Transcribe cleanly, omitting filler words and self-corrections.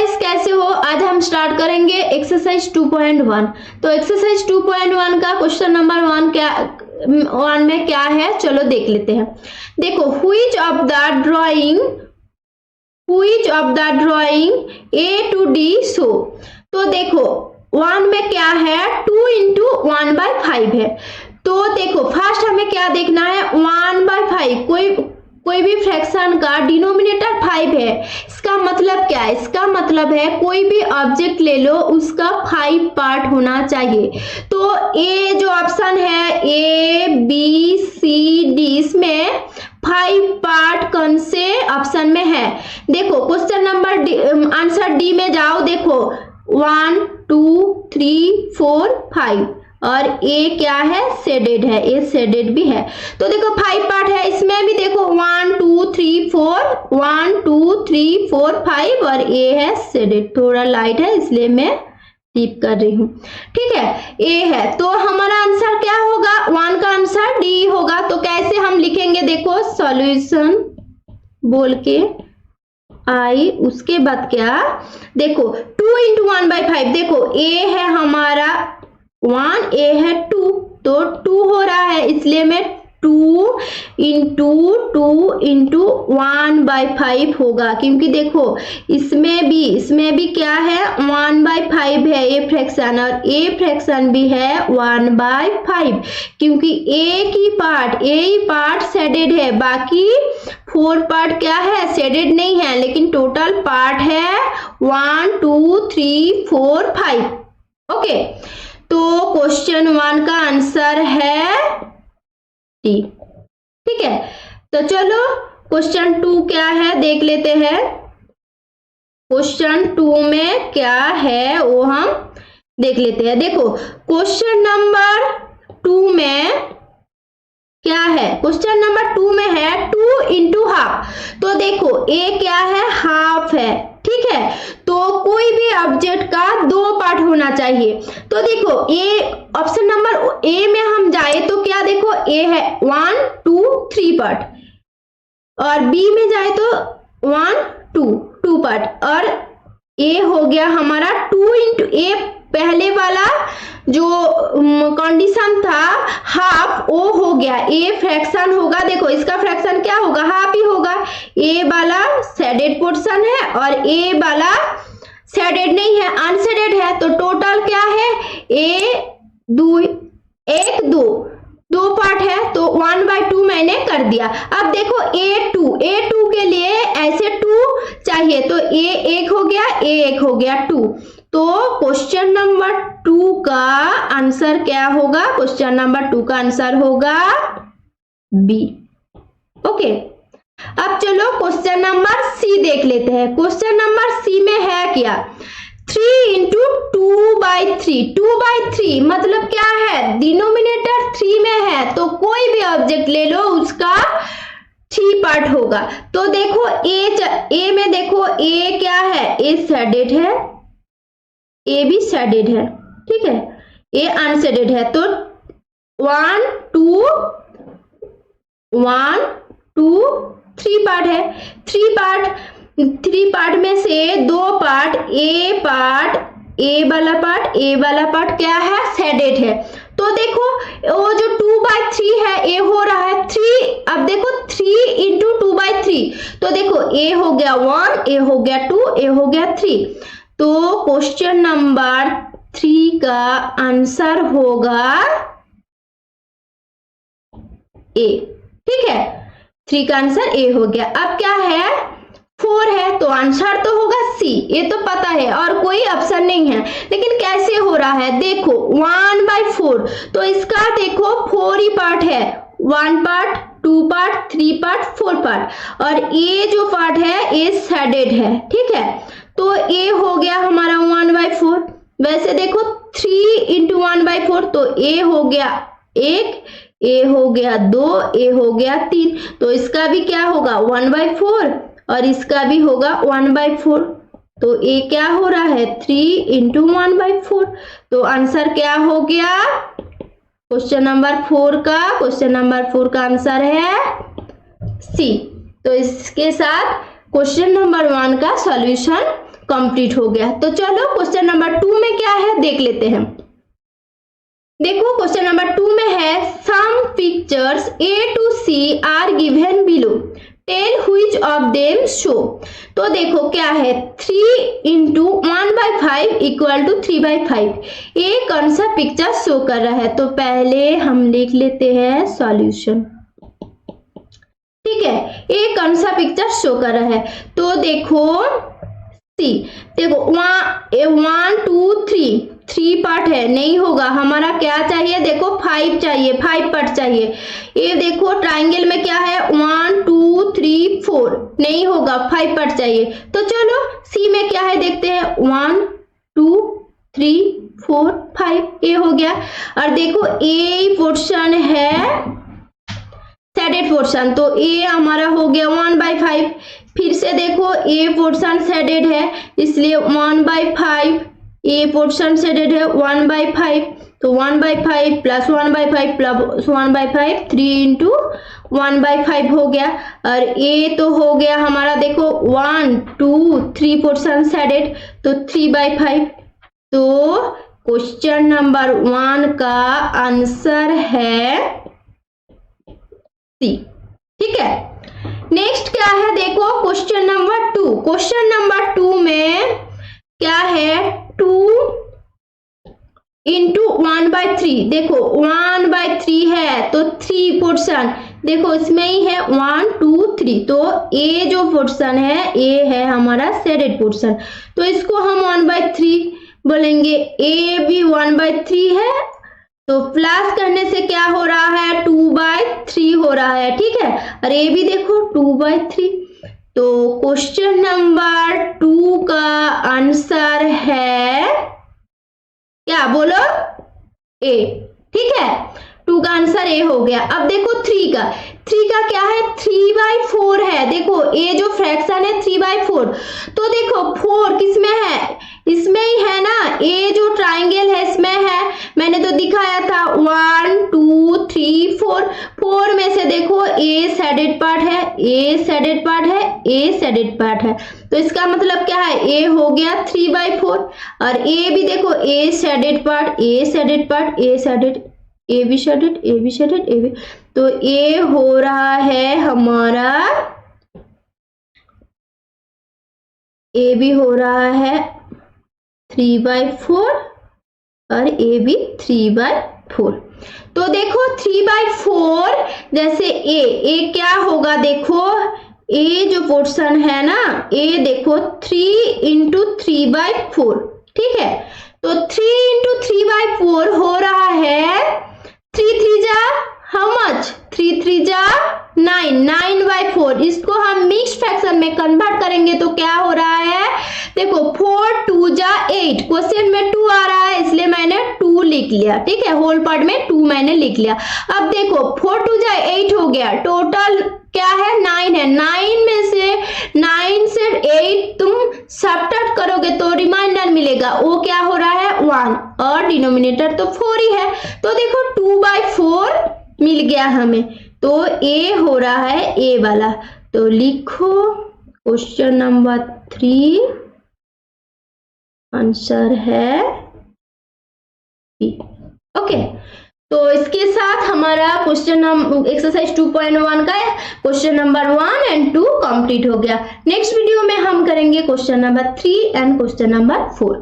Guys, कैसे हो? आज हम स्टार्ट करेंगे एक्सरसाइज 2.1। तो एक्सरसाइज 2.1 का क्वेश्चन नंबर 1 में क्या है, चलो देख लेते हैं। देखो, which of the drawing A to D show। तो देखो 1 में क्या है, 2 into 1/5 है। तो देखो फर्स्ट हमें क्या देखना है, 1/5 कोई भी फ्रैक्शन का डिनोमिनेटर 5 है। इसका मतलब क्या है? इसका मतलब है कोई भी ऑब्जेक्ट ले लो, उसका 5 पार्ट होना चाहिए। तो ए जो ऑप्शन है, ए बी सी डी, इसमें 5 पार्ट कौन से ऑप्शन में है? देखो क्वेश्चन नंबर आंसर डी में जाओ। देखो 1 2 3 4 5 और ए क्या है, शेडेड है, ए शेडेड भी है। तो देखो 5 पार्ट है, इसमें भी देखो 1 2 3 4 1 2 3 4 5 और ए है शेडेड, थोड़ा लाइट है इसलिए मैं टिप कर रही हूँ। ठीक है, ए है, तो हमारा आंसर क्या होगा? 1 का आंसर डी होगा। तो कैसे हम लिखेंगे? देखो सॉल्यूशन बोल के आई, उसके बाद क्या, देखो 2 into 1/5। देखो ए है हमारा 1, ए है 2, तो 2 हो रहा है, इसलिए मैं 2 into 1/5 होगा। क्योंकि देखो इसमें भी क्या है, 1/5 है ए फ्रैक्शन, और ए फ्रैक्शन भी है 1/5। क्योंकि ए ही पार्ट शेडेड है, बाकी 4 पार्ट क्या है, शेडेड नहीं है, लेकिन टोटल पार्ट है 1 2 3 4 5। ओके, तो क्वेश्चन 1 का आंसर है डी। ठीक है, तो चलो क्वेश्चन 2 क्या है देख लेते हैं। क्वेश्चन 2 में क्या है वो हम देख लेते हैं। देखो क्वेश्चन नंबर 2 में क्या है, क्वेश्चन नंबर 2 में है 2 into हाफ। तो देखो ए क्या है, हाफ है। ठीक है, तो कोई भी ऑब्जेक्ट का 2 पार्ट होना चाहिए। तो देखो ए ऑप्शन नंबर ए में हम जाए तो क्या, देखो ए है 1 2 3 पार्ट, और बी में जाए तो 1 2 पार्ट, और ए हो गया हमारा 2 into ए, पहले वाला जो कंडीशन था हाफ, वो हो गया, ए फ्रैक्शन होगा। देखो इसका फ्रैक्शन क्या होगा, हाफ ही होगा। ए वाला शेडेड पोर्शन है और ए वाला शेडेड नहीं है, अनशेडेड है। तो टोटल क्या है, एक दो पार्ट है, तो 1/2 मैंने कर दिया। अब देखो A2 के लिए ऐसे 2 चाहिए, तो A1 हो गया, A1 हो गया 2। तो क्वेश्चन नंबर 2 का आंसर क्या होगा? क्वेश्चन नंबर 2 का आंसर होगा बी। ओके, अब चलो क्वेश्चन नंबर सी देख लेते हैं। क्वेश्चन नंबर सी में है क्या, 3 into 2/3। 2/3 मतलब क्या है, डिनोमिनेटर 3 में है, तो कोई भी ऑब्जेक्ट ले लो, उसका 3 पार्ट होगा। तो देखो ए में देखो ए क्या है, ए शेडेड है, ए भी शेडेड है। ठीक है, ए अनशेडेड है। तो 1 2 3 पार्ट है। 3 पार्ट में से 2 पार्ट, ए वाला पार्ट क्या है, शेडेड है। तो देखो वो जो 2/3 है, ए हो रहा है 3। अब देखो 3 into 2/3, तो देखो ए हो गया 1, ए हो गया 2, ए हो गया 3। तो क्वेश्चन नंबर 3 का आंसर होगा ए। ठीक है, 3 का आंसर ए हो गया। अब क्या है, 4 है, तो आंसर तो होगा सी, ये तो पता है, और कोई ऑप्शन नहीं है। लेकिन कैसे हो रहा है, देखो 1/4, तो इसका देखो 4 ही पार्ट है, 1 पार्ट 2 पार्ट 3 पार्ट 4 पार्ट, और ए जो पार्ट है ए शेडेड है। ठीक है, तो ए हो गया हमारा 1/4। वैसे देखो 3 into 1/4, तो ए हो गया 1, ए हो गया 2, ए हो गया 3। तो इसका भी क्या होगा, 1/4, और इसका भी होगा 1/4। तो ए क्या हो रहा है, 3 into 1/4। तो आंसर क्या हो गया, क्वेश्चन नंबर 4 का आंसर है सी। तो इसके साथ क्वेश्चन नंबर 1 का सॉल्यूशन कंप्लीट हो गया। तो चलो क्वेश्चन नंबर 2 में क्या है देख लेते हैं। देखो क्वेश्चन नंबर 2 में है some pictures A to C are given below, tell which of them show. तो देखो क्या है 3 into 1/5 इक्वल टू 3/5, ये कौन सा पिक्चर शो कर रहा है। तो पहले हम लिख लेते हैं सॉल्यूशन, ठीक है, ये कौन सा पिक्चर शो कर रहा है। तो देखो सी, देखो 1 2 3 पार्ट है, नहीं होगा, हमारा क्या चाहिए, देखो 5 चाहिए, 5 पार्ट चाहिए। ये देखो ट्राइंगल में क्या है 1 2 3 4, नहीं होगा, 5 पार्ट चाहिए। तो चलो सी में क्या है देखते हैं, 1 2 3 4 5, ये हो गया। और देखो ए पोर्शन है शेडेड पोर्शन, तो ए हमारा हो गया 1/5। फिर से देखो ए पोर्शन शेडेड है, इसलिए 1/5, ए पोर्शन शेडेड है 1/5, तो 1/5 प्लस 1/5 प्लस 1/5, 3 into 1/5 हो गया। और ए तो हो गया हमारा देखो 1 2 3 पोर्शन शेडेड, तो 3/5। तो क्वेश्चन नंबर 1 का आंसर है सी, ठीक है। नेक्स्ट क्या है देखो क्वेश्चन नंबर 2। क्वेश्चन नंबर 2 में क्या है 2 into 1/3, देखो 1/3 है तो 3 पोर्शन, देखो इसमें ही है 1 2 3, तो ए जो पोर्शन है ए है हमारा शेडेड पोर्शन, तो इसको हम 1/3 बोलेंगे। ए भी 1/3 है, तो प्लस करने से क्या हो रहा है 2/3 हो रहा है, ठीक है। और ये भी देखो 2/3, तो क्वेश्चन नंबर 2 का आंसर है क्या, बोलो ए, ठीक है। 2 का आंसर ए हो गया। अब देखो 3 का क्या है 3/4 है, देखो ए जो फ्रैक्शन है 3/4, तो देखो 4 किसमें है, इसमें ही है ना, ए जो ट्राइंगल है इसमें है, मैंने तो दिखाया था 1 2 3 4, 4 में से देखो ए शेडेड पार्ट है, ए शेडेड पार्ट है, ए शेडेड पार्ट है, तो इसका मतलब क्या है ए हो गया 3/4। और ए भी देखो ए शेडेड पार्ट, ए शेडेड पार्ट, ए शेडेड, ए भी शेडेड, ए भी शेडेड, ए भी, तो ए हो रहा है हमारा, ए भी हो रहा है 3/4 और ए भी 3/4। तो देखो 3/4 जैसे ए क्या होगा, देखो ए जो पोर्शन है ना, ए देखो 3 into 3/4, ठीक है। तो 3 into 3/4 हो रहा है 3 3 जा हाउ मच, 3 3 जा 9, 9/4। इसको हम मिक्स फ्रैक्शन में कन्वर्ट करेंगे तो क्या हो रहा है, देखो 4 2 जा 8, क्वेश्चन में 2 आ रहा है इसलिए मैंने 2 लिख लिया, ठीक है, होल पार्ट में 2 मैंने लिख लिया। अब देखो 4 2 जा 8 हो गया, टोटल क्या है 9 है, 9 में से 9 से 8 तुम सब्ट्रैक्ट करोगे तो रिमाइंडर मिलेगा, वो क्या हो रहा है 1, और डिनोमिनेटर तो 4 ही है, तो देखो 2/4 मिल गया हमें, तो ए हो रहा है ए वाला। तो लिखो क्वेश्चन नंबर 3 आंसर है बी, ओके। तो इसके साथ हमारा क्वेश्चन एक्सरसाइज 2.1 का क्वेश्चन नंबर 1 and 2 कंप्लीट हो गया। नेक्स्ट वीडियो में हम करेंगे question number 3 and question number 4।